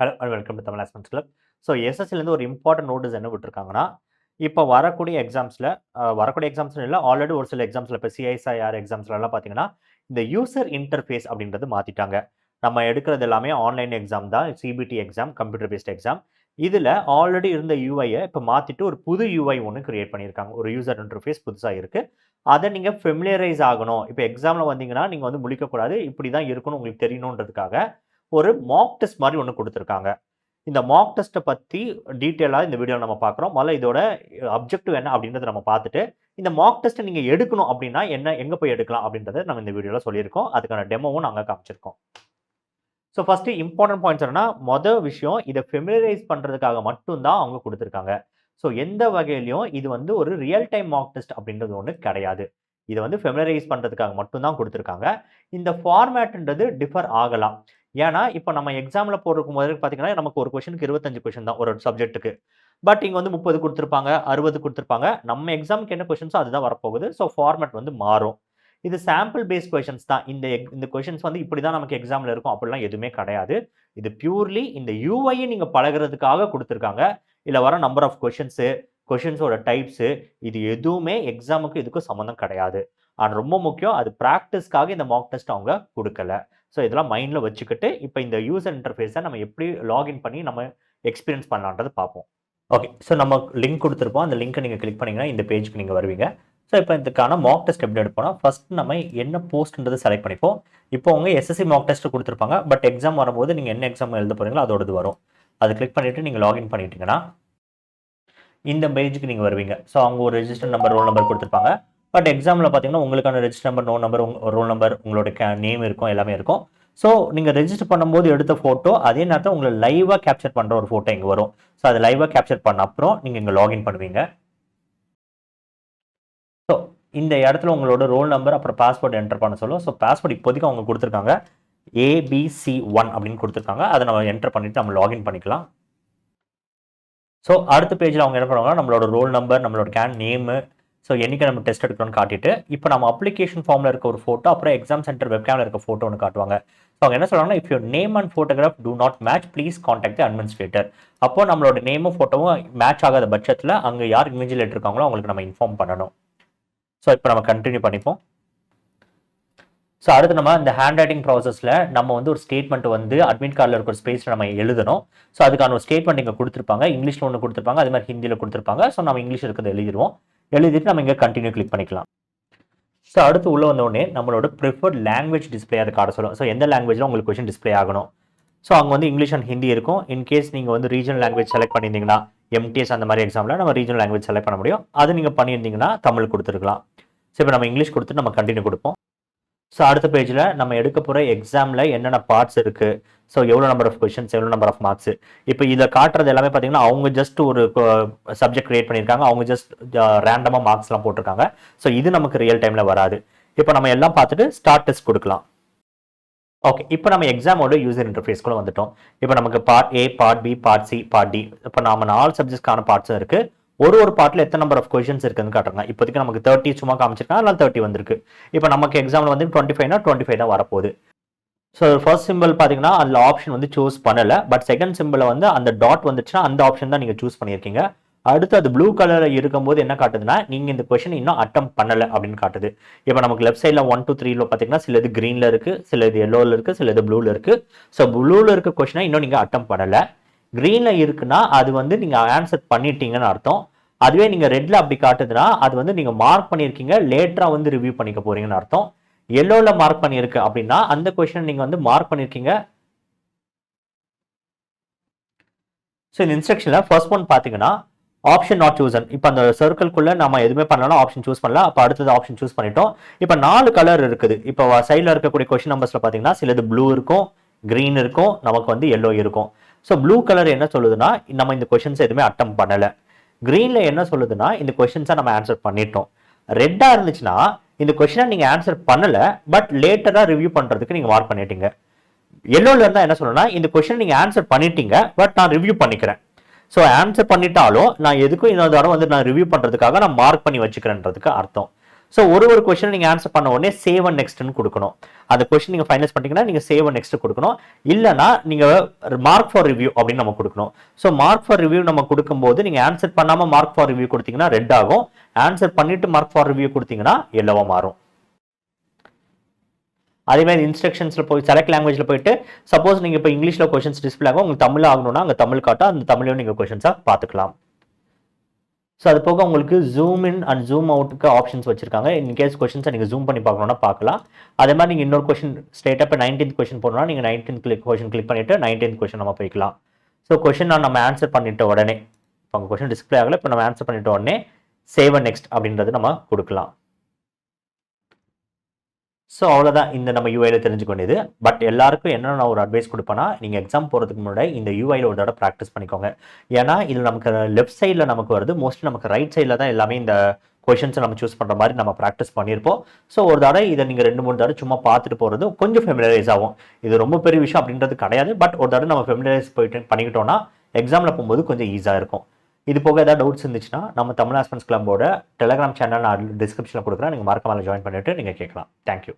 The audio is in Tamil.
Hello and welcome to Tamil assessments club. So எஸ்எஸ்சிலேருந்து ஒரு இம்பார்ட்டன்ட் நோட்டீஸ் என்ன விட்டுருக்காங்கன்னா, இப்போ வரக்கூடிய எக்ஸாம்ஸ்ல இல்லை, ஆல்ரெடி ஒரு சில எக்ஸாம்ஸில் இப்போ சிஐஎஸ்ஐஆர் எக்ஸாம்ஸ்லாம் பார்த்தீங்கன்னா, இந்த யூசர் இன்டர்ஃபேஸ் அப்படின்றது மாற்றிட்டாங்க. நம்ம எடுக்கிறது எல்லாமே ஆன்லைன் எக்ஸாம் தான், CBT exam, computer based exam. இதில் ஆல்ரெடி இருந்த யூஐயை இப்போ மாற்றிட்டு ஒரு புது யூஐ ஒன்று கிரியேட் பண்ணியிருக்காங்க. ஒரு யூசர் இன்டர்ஃபேஸ் புதுசாக இருக்குது. அதை நீங்கள் ஃபெமிலியரைஸ் ஆகணும். இப்போ எக்ஸாமில் வந்தீங்கன்னா நீங்கள் வந்து முழிக்கக்கூடாது, இப்படி தான் இருக்கணும் உங்களுக்கு தெரியணுன்றதுக்காக ஒரு மாக் டெஸ்ட் மாதிரி ஒன்று கொடுத்துருக்காங்க. இந்த மாக் டெஸ்ட்டை பற்றி டீட்டெயிலாக இந்த வீடியோவில் நம்ம பார்க்குறோம். முதல்ல இதோட அப்ஜெக்டிவ் என்ன அப்படின்றத நம்ம பார்த்துட்டு, இந்த மாக் டெஸ்ட்டை நீங்கள் எடுக்கணும் அப்படின்னா எங்கே போய் எடுக்கலாம் அப்படின்றத நம்ம இந்த வீடியோவில் சொல்லியிருக்கோம். அதுக்கான டெமோவும் நாங்கள் காமிச்சிருக்கோம். ஸோ ஃபஸ்ட்டு இம்பார்ட்டன்ட் பாயிண்ட்ஸ் என்னன்னா, மொதல் விஷயம் இதை ஃபெமிலியரைஸ் பண்ணுறதுக்காக மட்டும்தான் அவங்க கொடுத்துருக்காங்க. ஸோ எந்த வகையிலையும் இது வந்து ஒரு ரியல் டைம் மாக் டெஸ்ட் அப்படின்றது ஒன்று கிடையாது. இதை வந்து ஃபெமிலியரைஸ் பண்ணுறதுக்காக மட்டும்தான் கொடுத்துருக்காங்க. இந்த ஃபார்மேட்ன்றது டிஃபர் ஆகலாம். ஏன்னா இப்போ நம்ம எக்ஸாமில் போடுறதுக்கு முதல்ல பார்த்தீங்கன்னா, நமக்கு ஒரு கொஷனுக்கு 25 கொஷின் தான் ஒரு சப்ஜெக்ட்டுக்கு. பட் இங்கே வந்து 30 கொடுத்துருப்பாங்க, 60 கொடுத்துருப்பாங்க. நம்ம எக்ஸாமுக்கு என்ன கொஷின்ஸோ அதுதான் வரப்போகுது. ஸோ ஃபார்மேட் வந்து மாறும். இது சாம்பிள் பேஸ்ட் கொஷின்ஸ் தான். இந்த கொஷின்ஸ் வந்து இப்படி தான் நமக்கு எக்ஸாமில் இருக்கும் அப்படிலாம் எதுவுமே கிடையாது. இது பியூர்லி இந்த யூஐயை நீங்கள் பழகிறதுக்காக கொடுத்துருக்காங்க. இல்லை வர நம்பர் ஆஃப் கொஷின்ஸோட டைப்ஸு இது எதுவுமே எக்ஸாமுக்கு இதுக்கும் சம்மந்தம் கிடையாது. ஆனால் ரொம்ப முக்கியம், அது ப்ராக்டிஸ்க்காக இந்த மாக் டெஸ்ட் அவங்க கொடுக்கல. ஸோ இதெல்லாம் மைண்டில் வச்சுக்கிட்டு இப்போ இந்த யூசர் இன்டர்ஃபேஸை நம்ம எப்படி லாகின் பண்ணி நம்ம எக்ஸ்பீரியன்ஸ் பண்ணலான்றது பார்ப்போம். ஓகே, ஸோ நம்ம லிங்க் கொடுத்துருப்போம். அந்த லிங்க்கை நீங்கள் கிளிக் பண்ணிங்கன்னா இந்த பேஜுக்கு நீங்கள் வருவீங்க. ஸோ இப்போ இதுக்கான மாக் டெஸ்ட் எப்படி எடுப்போம்னா, ஃபர்ஸ்ட் நம்ம என்ன போஸ்ட்ன்றது செலக்ட் பண்ணிப்போம். இப்போ அவங்க எஸ்எஸ்சி மாக் டெஸ்ட் கொடுத்துருப்பாங்க. பட் எக்ஸாம் வரும்போது நீங்கள் என்ன எக்ஸாம் எழுத போகிறீங்களோ அதோடது வரும். அதை கிளிக் பண்ணிவிட்டு நீங்கள் லாகின் பண்ணிட்டீங்கன்னா இந்த பேஜுக்கு நீங்கள் வருவீங்க. ஸோ அவங்க ஒரு ரெஜிஸ்டர் நம்பர், ரோல் நம்பர் கொடுத்துருப்பாங்க. பட் எக்ஸாமில் பார்த்தீங்கன்னா உங்களுக்கான ரெஜிஸ்டர் நம்பர், ரோல் நம்பர், உங்களோட நேம் இருக்கும், எல்லாமே இருக்கும். ஸோ நீங்கள் ரெஜிஸ்டர் பண்ணும்போது எடுத்த ஃபோட்டோ அதே நேரத்தில் உங்களை லைவாக கேப்சர் பண்ணுற ஒரு ஃபோட்டோ இங்கே வரும். ஸோ அதை லைவாக கேப்சர் பண்ண அப்புறம் நீங்கள் இங்கே லாகின் பண்ணுவீங்க. ஸோ இந்த இடத்துல உங்களோட ரோல் நம்பர் அப்புறம் பாஸ்வேர்டு என்டர் பண்ண சொல்லும். ஸோ பாஸ்வேர்டு இப்போதைக்கு அவங்க கொடுத்துருக்காங்க ABC1 அப்படின்னு கொடுத்துருக்காங்க. அதை நம்ம என்டர் பண்ணிவிட்டு நம்ம லாகின் பண்ணிக்கலாம். ஸோ அடுத்த பேஜில் அவங்க என்ன பண்ணுவாங்கன்னா, நம்மளோட ரோல் நம்பர், நம்மளோட நேமு, ஸோ என்னைக்கு நம்ம டெஸ்ட் எடுக்கணும்னு காட்டிட்டு, இப்போ நம்ம அப்ளிகேஷன் ஃபார்மில் இருக்க ஒரு ஃபோட்டோ, அப்புறம் எக்ஸாம் சென்டர் வெப்கேமில் இருக்க ஃபோட்டோ ஒன்று காட்டுவாங்க. ஸோ அவங்க என்ன சொல்கிறாங்கன்னா, if your name and photograph do not match please contact the administrator. அப்போ நம்மளோட நேமும் ஃபோட்டோவும் மேட்ச் ஆகாத பட்சத்தில் அங்கே யார் இன்விஜிலேட் இருக்காங்களோ அவங்களுக்கு நம்ம இன்ஃபார்ம் பண்ணணும். ஸோ இப்போ நம்ம கண்டினியூ பண்ணிப்போம். ஸோ அடுத்து நம்ம இந்த ஹேண்ட் ரைட்டிங் ப்ராசஸில் நம்ம வந்து ஒரு ஸ்டேட்மெண்ட் வந்து அட்மிட் கார்டில் இருக்கிற ஸ்பேஸில் நம்ம எழுதணும். ஸோ அதுக்கான ஒரு ஸ்டேட்மெண்ட் இங்கே கொடுத்துருப்பாங்க. இங்கிலீஷில் ஒன்று கொடுத்துருப்பாங்க, அது மாதிரி ஹிந்தியில் கொடுத்துருப்பாங்க. ஸோ நம்ம இங்கிலீஷ் இருக்கிறத எழுதிட்டு நம்ம இங்கே கண்டினியூ கிளிக் பண்ணிக்கலாம். ஸோ அடுத்து உள்ள வந்தோடனே நம்மளோட ப்ரிஃபர்ட் லாங்குவேஜ் டிஸ்பிளே அதை காட்ட சொல்லும். ஸோ எந்த லாங்குவேஜில் உங்களுக்கு கொஷின் டிஸ்பிளே ஆகணும். ஸோ அங்கே வந்து இங்கிலீஷ் அண்ட் ஹிந்தி இருக்கும். இன்கேஸ் நீங்கள் வந்து ரீஜனல் லாங்குவேஜ் செலக்ட் பண்ணியிருந்தீங்கன்னா, MTS அந்த மாதிரி எக்ஸாமில் நம்ம ரீஜனல் லாங்குவேஜ் செலக்ட் பண்ண முடியும். அது நீங்கள் பண்ணியிருந்தீங்கன்னா தமிழ் கொடுத்துருக்கலாம். ஸோ இப்போ நம்ம இங்கிலீஷ் கொடுத்துட்டு நம்ம கண்டினியூ கொடுப்போம். ஸோ அடுத்த பேஜில் நம்ம எடுக்க போகிற எக்ஸாமில் என்னென்ன பார்ட்ஸ் இருக்குது, ஸோ எவ்வளோ நம்பர் ஆஃப் கொஷின்ஸ், எவ்வளோ நம்பர் ஆஃப் மார்க்ஸ். இப்போ இதை காட்டுறது எல்லாமே பார்த்தீங்கன்னா அவங்க ஜஸ்ட் ஒரு சப்ஜெக்ட் கிரியேட் பண்ணியிருக்காங்க. அவங்க ஜஸ்ட் ரேண்டமாக மார்க்ஸ்லாம் போட்டிருக்காங்க. ஸோ இது நமக்கு ரியல் டைமில் வராது. இப்போ நம்ம எல்லாம் பார்த்துட்டு ஸ்டார்ட் டெஸ்ட் கொடுக்கலாம். ஓகே, இப்போ நம்ம எக்ஸாமோட யூசர் இன்டர்ஃபேஸ்க்குள்ள வந்துட்டோம். இப்போ நமக்கு part A, part B, part C, part D. இப்போ நம்ம 4 சப்ஜெக்ட்ஸ்க்கான பார்ட்ஸும் இருக்குது. ஒரு பார்ட்டில் எத்தனை நம்பர் ஆஃப் கொஷின்ஸ் இருக்குன்னு காட்டுறாங்க. இப்போதைக்கு நமக்கு 30 சும்மா காமிச்சிருக்காங்க, அதனால 30 வந்திருக்கு. இப்போ நமக்கு எக்ஸாமில் வந்து 25னா 25 தான் வரப்போகுது. ஸோ ஃபர்ஸ்ட் சிம்பிள் பார்த்தீங்கன்னா அதில் ஆப்ஷன் வந்து சூஸ் பண்ணலை. பட் செகண்ட் சிம்பிளில் வந்து அந்த டாட் வந்துச்சுன்னா அந்த ஆப்ஷன் தான் நீங்கள் சூஸ் பண்ணியிருக்கீங்க. அடுத்து அது ப்ளூ கலரில் இருக்கும்போது என்ன காட்டுதுன்னா, நீங்கள் இந்த கொஷின் இன்னும் அட்டம் பண்ணலை அப்படின்னு காட்டுது. இப்போ நமக்கு லெஃப்ட் சைடில் 1 2 3 பார்த்தீங்கன்னா சில இது க்ரீனில் இருக்குது, சில இது எல்லோவில் இருக்குது, சில இது ப்ளூவில் இருக்குது. ஸோ ப்ளூவில் இருக்க கொஷினை இன்னும் நீங்கள் அட்டம் பண்ணலை. க்ரீனில் இருக்குன்னா அது வந்து நீங்கள் ஆன்சர் பண்ணிட்டீங்கன்னு அர்த்தம். அதுவே நீங்கள் ரெட்டில் அப்படி காட்டுதுன்னா அது வந்து நீங்கள் மார்க் பண்ணியிருக்கீங்க, லேட்டராக வந்து ரிவ்யூ பண்ணிக்க போறீங்கன்னு அர்த்தம். எல்லோவில் மார்க் பண்ணியிருக்கு அப்படின்னா அந்த கொஷின் நீங்கள் வந்து மார்க் பண்ணியிருக்கீங்க. ஸோ இந்த இன்ஸ்ட்ரக்ஷனில் ஃபர்ஸ்ட் ஒன் பார்த்தீங்கன்னா ஆப்ஷன் நாட் சூசன். இப்போ அந்த சர்க்கிள்குள்ளே நம்ம எதுவுமே பண்ணலாம், ஆப்ஷன் சூஸ் பண்ணலாம். அப்போ அடுத்தது ஆப்ஷன் சூஸ் பண்ணிட்டோம். இப்போ 4 கலர் இருக்குது. இப்போ சைடில் இருக்கக்கூடிய கொஷின் நம்பர்ஸில் பார்த்தீங்கன்னா சிலது ப்ளூ இருக்கும், க்ரீன் இருக்கும், நமக்கு வந்து எல்லோ இருக்கும். ஸோ ப்ளூ கலர் என்ன சொல்லுதுன்னா, நம்ம இந்த கொஷின்ஸ் எதுவுமே அட்டம் பண்ணலை. க்ரீனில் என்ன சொல்லுதுன்னா, இந்த கொஷின்ஸை நம்ம ஆன்சர் பண்ணிட்டோம். ரெட்டாக இருந்துச்சுன்னா இந்த கொஷினை நீங்கள் ஆன்சர் பண்ணலை, பட் லேட்டராக ரிவ்யூ பண்ணுறதுக்கு நீங்கள் மார்க் பண்ணிட்டீங்க. எல்லோவில் இருந்தால் என்ன சொல்லணும்னா, இந்த கொஷினை நீங்கள் ஆன்சர் பண்ணிட்டீங்க, பட் நான் ரிவ்யூ பண்ணிக்கிறேன். ஸோ ஆன்சர் பண்ணிட்டாலும் நான் எதுக்கும் இன்னொரு தடவை வந்து நான் ரிவ்யூ பண்ணுறதுக்காக நான் மார்க் பண்ணி வச்சுக்கிறேன்றதுக்கு அர்த்தம். ஸோ ஒரு கொஸ்டின் நீங்கள் ஆன்சர் பண்ண உடனே சேவ் அண்ட் நெக்ஸ்ட்னு கொடுக்கணும். அந்த கொஸ்டின் நீங்கள் ஃபைனலைஸ் பண்ணிட்டீங்கன்னா நீங்கள் சேவ் அண்ட் நெக்ஸ்ட் கொடுக்கணும். இல்லைனா நீங்கள் மார்க் ஃபார் ரிவ்யூ அப்படின்னு நம்ம கொடுக்கணும். ஸோ மார்க் ஃபார் ரிவ்யூ நம்ம கொடுக்கும்போது நீங்கள் ஆன்சர் பண்ணாமல் மார்க் ஃபார் ரிவ்யூ கொடுத்தீங்கன்னா ரெட் ஆகும். ஆன்சர் பண்ணிட்டு மார்க் ஃபார் ரிவ்யூ கொடுத்தீங்கன்னா எல்லோவா மாறும். அதே மாதிரி இன்ஸ்ட்ரக்ஷன்ஸில் போய் செலக்ட் லாங்குவேஜில் போயிட்டு சப்போஸ் நீங்கள் இப்போ இங்கிலீஷில் கொஸ்டின்ஸ் டிஸ்பிளே ஆகும், உங்களுக்கு தமிழ் ஆகணும்னா அங்கே தமிழ் காட்டும், அந்த தமிழையும் நீங்கள் கொஸ்டின்ஸாக பார்த்துக்கலாம். ஸோ அது போக உங்களுக்கு ஜூம் இன் அண்ட் ஜூம் அவுட்டுக்கு ஆப்ஷன்ஸ் வச்சிருக்காங்க. இன்கேஸ் கொஸ்டின்ஸை நீங்கள் ஜூம் பண்ணி பார்க்கணும்னா பார்க்கலாம். அதே மாதிரி நீங்கள் இன்னொரு கொஸ்டின் ஸ்ட்ரெயிட்டாக இப்போ 19th கொஸ்டின் போடணும்னா நீங்கள் 19th கொஸ்டின் கிளிக் பண்ணிவிட்டு 19th கொஸ்டின் நம்ம போய்க்கலாம். ஸோ கொஸ்டின் நம்ம ஆன்சர் பண்ணிட்ட உடனே இப்போ உங்கள் கொஸ்டின் டிஸ்பிளே ஆகலை, இப்போ நம்ம ஆன்சர் பண்ணிட்ட உடனே சேவ் அண்ட் நெக்ஸ்ட் அப்படின்றது நம்ம கொடுக்கலாம். ஸோ அவ்வளோதான் இந்த நம்ம யூஐயில் தெரிஞ்சுக்க வேண்டியது. பட் எல்லாருக்கும் என்ன நான் ஒரு அட்வைஸ் கொடுப்பேன்னா, நீங்கள் எக்ஸாம் போகிறதுக்கு முன்னாடி இந்த யூஐயில் ஒரு தடவை ப்ராக்டிஸ் பண்ணிக்கோங்க. ஏன்னா இதில் நமக்கு லெஃப்ட் சைடில் நமக்கு வருது, மோஸ்ட்லி நமக்கு ரைட் சைடில் தான் எல்லாமே இந்த கொஷின்ஸை நம்ம சூஸ் பண்ணுற மாதிரி நம்ம ப்ராக்டிஸ் பண்ணியிருப்போம். ஸோ ஒரு தடவை இதை நீங்கள் 2-3 தடவை சும்மா பார்த்துட்டு போகிறது கொஞ்சம் ஃபெமிலரைஸ் ஆகும். இது ரொம்ப பெரிய விஷயம் அப்படின்றது கிடையாது. பட் ஒரு தடவை நம்ம ஃபெமிலரைஸ் போயிட்டு பண்ணிக்கிட்டோம்னா எக்ஸாமில் போகும்போது கொஞ்சம் ஈஸியாக இருக்கும். இது போக ஏதாவது டவுட்ஸ் இருந்துச்சுன்னா நம்ம தமிழ் ஆஸ்பிரண்ட்ஸ் கிளப்போட டெலிகிராம் சேனல் நான் டிஸ்கிரிப்ஷனில் கொடுக்குறேன். நீங்கள் மறக்காம ஜாயின் பண்ணிவிட்டு நீங்கள் கேட்கலாம். தேங்க்யூ.